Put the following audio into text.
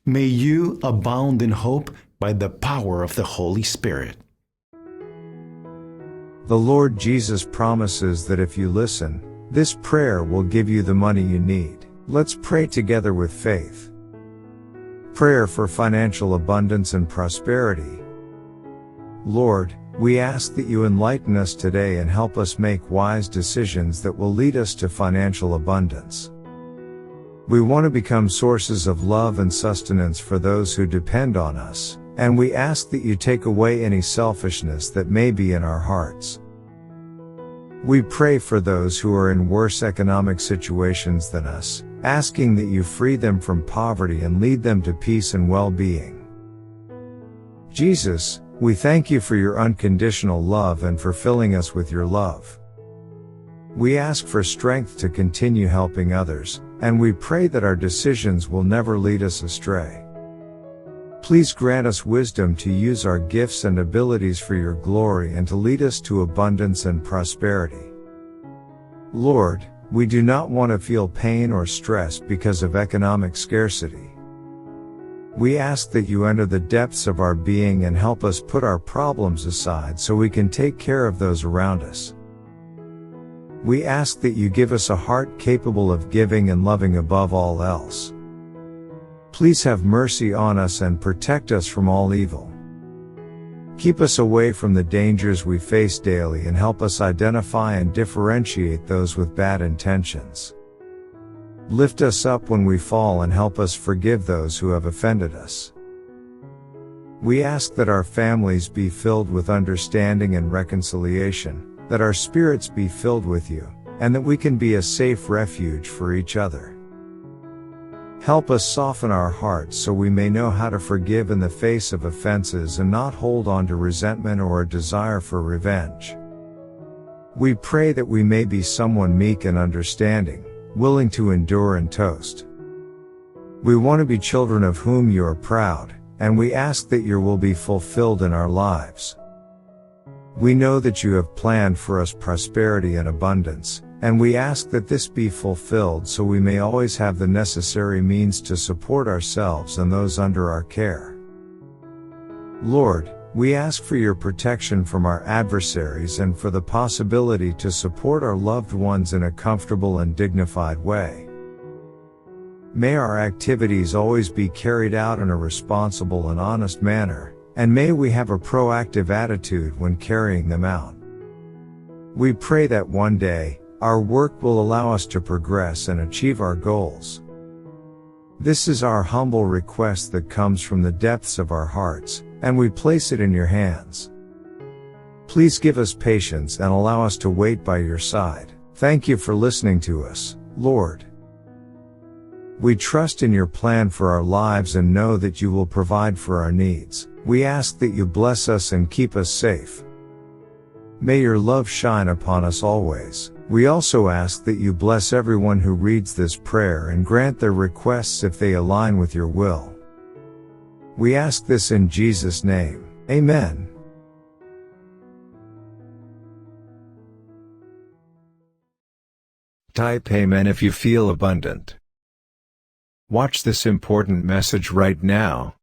May you abound in hope by the power of the Holy Spirit. The Lord Jesus promises that if you listen, this prayer will give you the money you need. Let's pray together with faith. Prayer for financial abundance and prosperity. Lord, we ask that you enlighten us today and help us make wise decisions that will lead us to financial abundance. We want to become sources of love and sustenance for those who depend on us, and we ask that you take away any selfishness that may be in our hearts. We pray for those who are in worse economic situations than us, asking that you free them from poverty and lead them to peace and well-being. Jesus, we thank you for your unconditional love and for filling us with your love. We ask for strength to continue helping others, and we pray that our decisions will never lead us astray. Please grant us wisdom to use our gifts and abilities for your glory and to lead us to abundance and prosperity. Lord, we do not want to feel pain or stress because of economic scarcity. We ask that you enter the depths of our being and help us put our problems aside so we can take care of those around us. We ask that you give us a heart capable of giving and loving above all else. Please have mercy on us and protect us from all evil. Keep us away from the dangers we face daily and help us identify and differentiate those with bad intentions. Lift us up when we fall and help us forgive those who have offended us. We ask that our families be filled with understanding and reconciliation, that our spirits be filled with you, and that we can be a safe refuge for each other. Help us soften our hearts so we may know how to forgive in the face of offenses and not hold on to resentment or a desire for revenge. We pray that we may be someone meek and understanding, willing to endure and toast. We want to be children of whom you are proud, and we ask that your will be fulfilled in our lives. We know that you have planned for us prosperity and abundance, and we ask that this be fulfilled so we may always have the necessary means to support ourselves and those under our care. Lord, we ask for your protection from our adversaries and for the possibility to support our loved ones in a comfortable and dignified way. May our activities always be carried out in a responsible and honest manner, and may we have a proactive attitude when carrying them out. We pray that one day, our work will allow us to progress and achieve our goals. This is our humble request that comes from the depths of our hearts, and we place it in your hands. Please give us patience and allow us to wait by your side. Thank you for listening to us, Lord. We trust in your plan for our lives and know that you will provide for our needs. We ask that you bless us and keep us safe. May your love shine upon us always. We also ask that you bless everyone who reads this prayer and grant their requests if they align with your will. We ask this in Jesus' name. Amen. Type Amen if you feel abundant. Watch this important message right now.